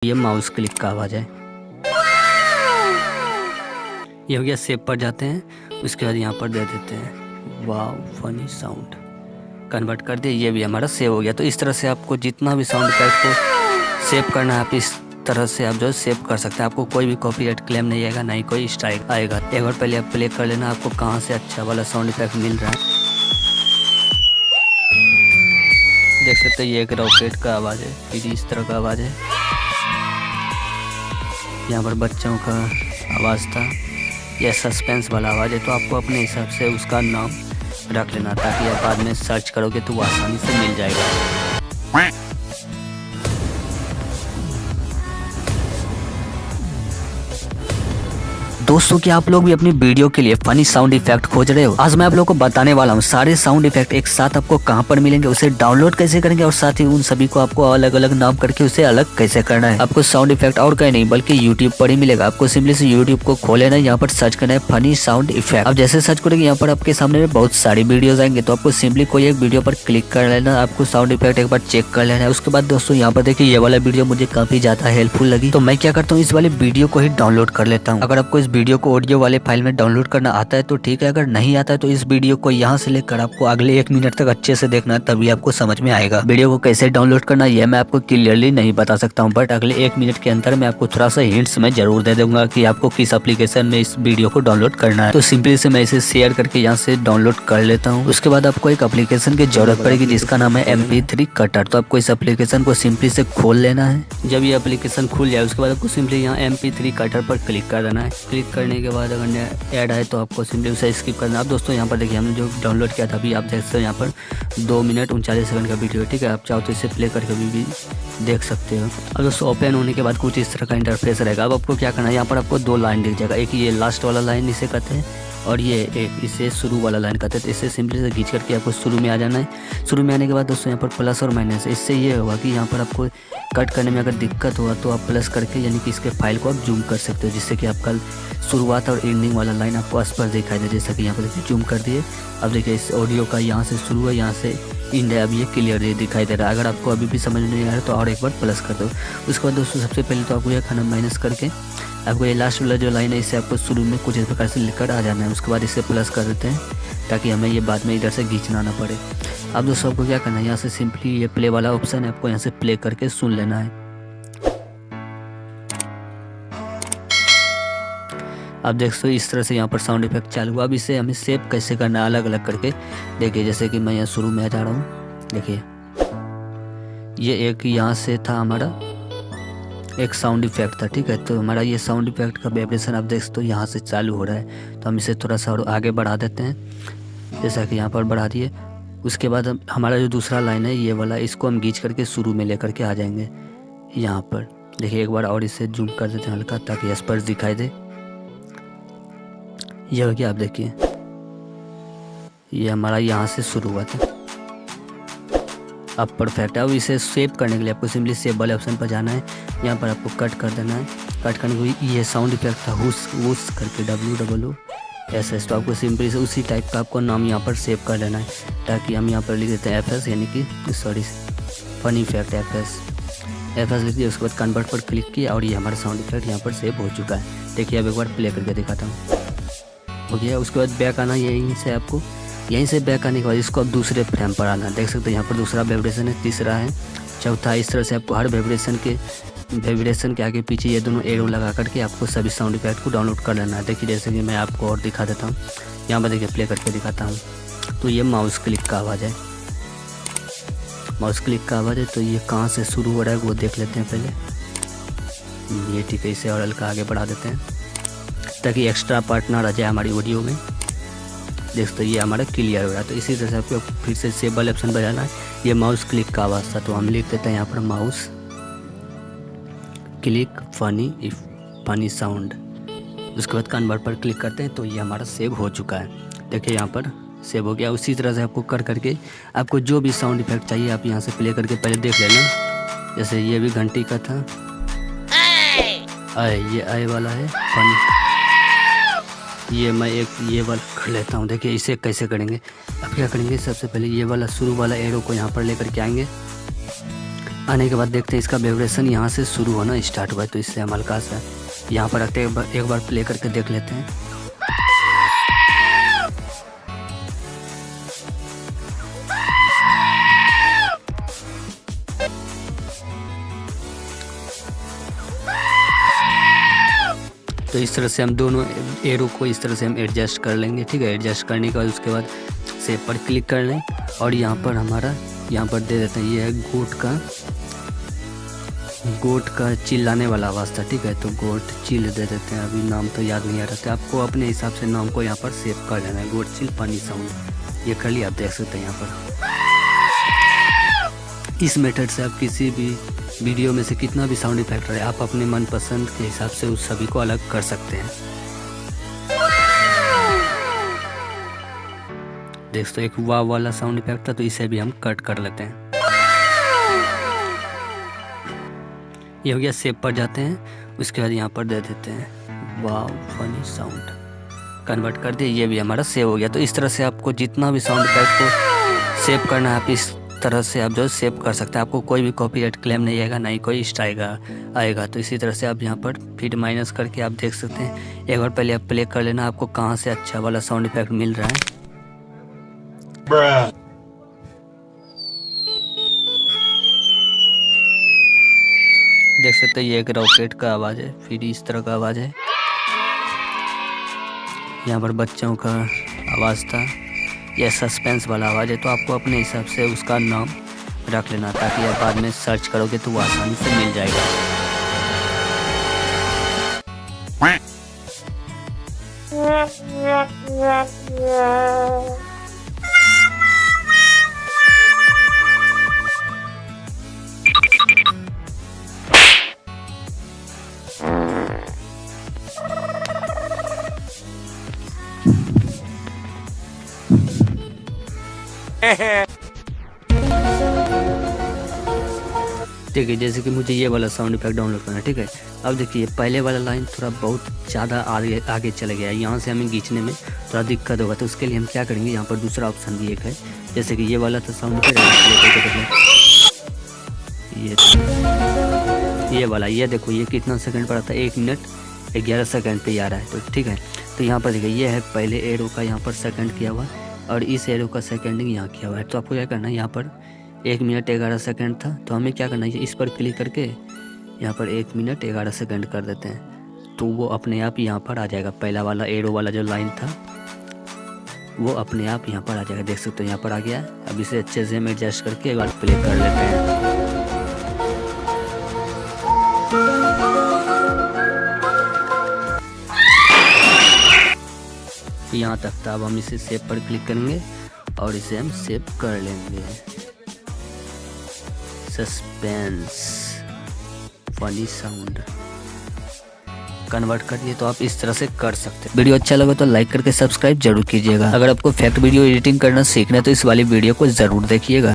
ये mouse click का आवाज़ है। ये हो गया, सेव पर जाते हैं, उसके बाद यहाँ पर दे देते हैं वाव फनी साउंड, कन्वर्ट कर दिए। ये भी हमारा सेव हो गया। तो इस तरह से आपको जितना भी साउंड इफेक्ट को सेव करना है, आप इस तरह से आप जो सेव कर सकते हैं। आपको कोई भी कॉपीराइट क्लेम नहीं आएगा, ना ही कोई स्ट्राइक आएगा। एक बार पहले आप प्ले कर लेना, आपको कहाँ से अच्छा वाला साउंड इफेक्ट मिल रहा है। देख सकते हैं ये एक रॉकेट का आवाज़ है, फिर इस तरह का आवाज़ है। यहाँ पर बच्चों का आवाज़ था, यह सस्पेंस वाला आवाज़ है। तो आपको अपने हिसाब से उसका नाम रख लेना, ताकि आप बाद में सर्च करोगे तो वो आसानी से मिल जाएगा। दोस्तों, क्या आप लोग भी अपनी वीडियो के लिए फनी साउंड इफेक्ट खोज रहे हो? आज मैं आप लोगों को बताने वाला हूँ सारे साउंड इफेक्ट एक साथ आपको कहाँ पर मिलेंगे, उसे डाउनलोड कैसे करेंगे, और साथ ही उन सभी को आपको अलग अलग नाम करके उसे अलग कैसे करना है। आपको साउंड इफेक्ट और कहीं नहीं बल्कि यूट्यूब पर ही मिलेगा। आपको सिंपली से यूट्यूब को खोले ना, यहाँ पर सर्च करना है फनी साउंड इफेक्ट। अब जैसे सर्च करेंगे, यहाँ पर आपके सामने में बहुत सारी वीडियोज आएंगे। तो आपको सिंपली कोई एक वीडियो पर क्लिक कर लेना, आपको साउंड इफेक्ट एक बार चेक कर लेना है। उसके बाद दोस्तों यहाँ पर देखिए, ये वाला वीडियो मुझे काफी ज्यादा हेल्पफुल लगी, तो मैं क्या करता हूँ, इस वाले वीडियो को ही डाउनलोड कर लेता हूँ। अगर आपको इस वीडियो को ऑडियो वाले फाइल में डाउनलोड करना आता है तो ठीक है, अगर नहीं आता है तो इस वीडियो को यहाँ से लेकर आपको अगले 1 मिनट तक अच्छे से देखना है, तभी आपको समझ में आएगा। वीडियो को कैसे डाउनलोड करना है, यह मैं आपको क्लियरली नहीं बता सकता हूँ, बट अगले 1 मिनट के अंदर मैं आपको थोड़ा सा हिंट्स में जरूर दे दूंगा कि आपको किस एप्लीकेशन में इस वीडियो को डाउनलोड करना है। तो सिंपली से मैं इसे शेयर करके यहाँ से डाउनलोड कर लेता हूँ। उसके बाद आपको एक एप्लीकेशन की जरूरत पड़ेगी जिसका नाम है MP3 कटर। तो आपको इस एप्लीकेशन को सिंपली से खोल लेना है। जब ये एप्लीकेशन खुल जाए उसके बाद आपको सिंपली यहाँ MP3 कटर पर क्लिक कर देना है। क्लिक करने के बाद अगर ऐड आए तो आपको सिंपली उसे स्किप करना है। अब दोस्तों यहाँ पर देखिए, हमने जो डाउनलोड किया था अभी आप देख सकते हो, यहाँ पर 2 मिनट 39 सेकंड का वीडियो है। ठीक है, आप चाहो तो इसे प्ले करके भी देख सकते हो। अब दोस्तों ओपन होने के बाद कुछ इस तरह का इंटरफेस रहेगा। अब आपको क्या करना है, यहाँ पर आपको 2 लाइन दिख जाएगा। एक ये लास्ट वाला लाइन इसे कहते हैं, और ये एक इसे शुरू वाला लाइन कहते हैं। तो इसे सिंपली से खींच करके आपको शुरू में आ जाना है। शुरू में आने के बाद दोस्तों यहाँ पर प्लस और माइनस है। इससे ये होगा कि यहाँ पर आपको कट करने में अगर दिक्कत हुआ तो आप प्लस करके यानी कि इसके फाइल को आप जूम कर सकते हो, जिससे कि आपका शुरुआत और एंडिंग वाला लाइन आपको स्पष्ट दिखाई दे। जैसा कि यहाँ पर देखिए जूम कर दिए। अब देखिए इस ऑडियो का यहाँ से शुरू है, यहाँ से एंड है। अब ये क्लियर दिखाई दे रहा है। अगर आपको अभी भी समझ नहीं आ रहा तो और एक बार प्लस कर दो। उसके बाद दोस्तों सबसे पहले तो आपको यह खाना माइनस करके आपको ये लास्ट वाला जो लाइन है इसे आपको शुरू में कुछ इस प्रकार से लिखकर आ जाना है। उसके बाद इसे प्लस कर देते हैं ताकि हमें ये बाद में इधर से खींचना ना पड़े। अब दोस्तों आपको क्या करना है, यहाँ से सिंपली ये प्ले वाला ऑप्शन है, आपको यहाँ से प्ले करके सुन लेना है। अब देख सकते हो इस तरह से यहाँ पर साउंड इफेक्ट चालू हुआ। अब इसे हमें सेव कैसे करना है अलग अलग करके देखिए। जैसे कि मैं यहाँ शुरू में आ जा रहा हूँ, देखिए ये एक यहाँ से था हमारा एक साउंड इफेक्ट था। ठीक है, तो हमारा ये साउंड इफेक्ट का वाइब्रेशन आप देख सकते हो यहाँ से चालू हो रहा है। तो हम इसे थोड़ा सा और आगे बढ़ा देते हैं, जैसा कि यहाँ पर बढ़ा दिए। उसके बाद हमारा जो दूसरा लाइन है ये वाला, इसको हम खींच करके शुरू में लेकर के आ जाएंगे यहाँ पर। देखिए एक बार और इसे जूम कर देते हैं हल्का, ताकि स्पष्ट दिखाई दे। ये हो गया। आप देखिए ये हमारा यहाँ से शुरू हुआ था, अब परफेक्ट है। अब इसे सेव करने के लिए आपको सिंपली सेव वाले ऑप्शन पर जाना है। यहाँ पर आपको कट कर देना है। कट करने के ये साउंड इफेक्ट था हुस करके WOOSS। तो आपको सिंपली से उसी टाइप का आपको नाम यहाँ पर सेव कर लेना है, ताकि हम यहाँ पर लिख देते हैं FS, यानी कि सॉरी फनी इफेक्ट FS लिख दिया। उसके बाद कन्वर्ट पर क्लिक किया और ये हमारा साउंड इफेक्ट यहाँ पर सेव हो चुका है। देखिए अब एक बार प्ले करके दिखाता हूँ। हो गया। उसके बाद बैक आना, यहीं से बैक आने के बाद इसको अब दूसरे फ्रेम पर आना। देख सकते हैं यहाँ पर दूसरा वाइब्रेशन है, तीसरा है, चौथा। इस तरह से आपको हर वाइब्रेशन के आगे पीछे ये दोनों एरो लगा करके आपको सभी साउंड इफेक्ट को डाउनलोड कर लेना है। देखिए जैसे कि मैं आपको और दिखा देता हूँ, यहाँ पर देखिए प्ले करके दिखाता हूँ। तो ये माउस क्लिक का आवाज़ है, माउस क्लिक का आवाज़ है। तो ये कहाँ से शुरू हो रहा है वो देख लेते हैं पहले। ये ठीक है, इसे और हल्का आगे बढ़ा देते हैं ताकि एक्स्ट्रा पार्ट ना रह जाए हमारी ऑडियो में। देख सकते ये हमारा क्लियर हो रहा है। तो इसी तरह से आपको फिर से सेव वाले ऑप्शन पर जाना है। ये माउस क्लिक का आवाज़ था, तो हम लिख देते हैं यहाँ पर माउस क्लिक फनी साउंड। उसके बाद कन्वर्ट पर क्लिक करते हैं तो ये हमारा सेव हो चुका है। देखिए यहाँ पर सेव हो गया। उसी तरह से आपको कर करके आपको जो भी साउंड इफेक्ट चाहिए आप यहाँ से प्ले करके पहले देख लेना। जैसे ये भी घंटी का था, ये आए वाला है फनी। ये मैं एक ये वाला कर लेता हूँ। देखिए इसे कैसे करेंगे। अब क्या करेंगे, सबसे पहले ये वाला शुरू वाला एरो को यहाँ पर लेकर के आएंगे। आने के बाद देखते हैं इसका वाइब्रेशन यहाँ से शुरू होना स्टार्ट हुआ है, तो इससे हम हल्का सा यहाँ पर रखते हैं, एक बार प्ले करके देख लेते हैं। तो इस तरह से हम दोनों एरो को इस तरह से हम एडजस्ट कर लेंगे, ठीक है। एडजस्ट करने के बाद उसके बाद सेव पर क्लिक कर लें और यहाँ पर हमारा यहाँ पर दे देते हैं, ये है गोट का चिल्लाने वाला आवाज़ था, ठीक है। तो गोट चिल दे देते हैं, अभी नाम तो याद नहीं आ रहा था, आपको अपने हिसाब से नाम को यहाँ पर सेव कर लेना है। गोट चिल फनी साउंड, ये कर लिया, आप देख सकते हैं यहाँ पर। इस मेथड से आप किसी भी वीडियो में से कितना भी साउंड इफेक्ट रहे, आप अपने मनपसंद के हिसाब से उस सभी को अलग कर सकते हैं। देख सकते एक वाव वाला साउंड इफेक्ट था, तो इसे भी हम कट कर लेते हैं। ये हो गया, सेव पर जाते हैं, उसके बाद यहाँ पर दे देते हैं वाव फनी साउंड, कन्वर्ट कर दिए, ये भी हमारा सेव हो गया। तो इस तरह से आपको जितना भी साउंड इफेक्ट को सेव करना है, आप इस तरह से आप जो सेव कर सकते हैं। आपको कोई भी कॉपीराइट क्लेम नहीं आएगा, ना ही कोई स्ट्राइक आएगा। तो इसी तरह से आप यहाँ पर फिर माइनस करके आप देख सकते हैं। एक बार पहले आप प्ले कर लेना, आपको कहाँ से अच्छा वाला साउंड इफेक्ट मिल रहा है। देख सकते हैं ये एक रॉकेट का आवाज़ है, फिर इस तरह का आवाज़ है, यहाँ पर बच्चों का आवाज़ था, यह सस्पेंस वाला आवाज़ है। तो आपको अपने हिसाब से उसका नाम रख लेना, ताकि आप बाद में सर्च करोगे तो वो आसानी से मिल जाएगा। ठीक है, जैसे कि मुझे ये वाला साउंड इफेक्ट डाउनलोड करना है, ठीक है। अब देखिए पहले वाला लाइन थोड़ा बहुत ज़्यादा आगे चला गया है, यहाँ से हमें खींचने में थोड़ा दिक्कत होगा। तो उसके लिए हम क्या करेंगे, यहाँ पर दूसरा ऑप्शन भी एक है, जैसे कि ये वाला था साउंड इफेक्ट, ये वाला, ये देखो ये कितना सेकंड पर आता है, 1 मिनट 11 सेकंड पे आ रहा है। तो ठीक है, तो यहाँ पर देखिए ये है पहले एरो का यहाँ पर सेकंड किया हुआ और इस एरो का सेकंडिंग यहाँ किया हुआ है। तो आपको क्या करना है, यहाँ पर 1 मिनट 11 सेकंड था, तो हमें क्या करना है, इस पर क्लिक करके यहाँ पर 1 मिनट 11 सेकंड कर देते हैं। तो वो अपने आप यहाँ पर आ जाएगा, पहला वाला एरो वाला जो लाइन था वो अपने आप यहाँ पर आ जाएगा। देख सकते हो यहाँ पर आ गया। अब इसे अच्छे से हम एडजस्ट करके एक बार प्ले कर लेते हैं। यहाँ तक था, अब हम इसे सेव पर क्लिक करेंगे और इसे हम सेव कर लेंगे। सस्पेंस फनी साउंड कन्वर्ट कर दिए, तो आप इस तरह से कर सकते हैं। वीडियो अच्छा लगा तो लाइक करके सब्सक्राइब जरूर कीजिएगा। अगर आपको फैक्ट वीडियो एडिटिंग करना सीखना है तो इस वाली वीडियो को जरूर देखिएगा।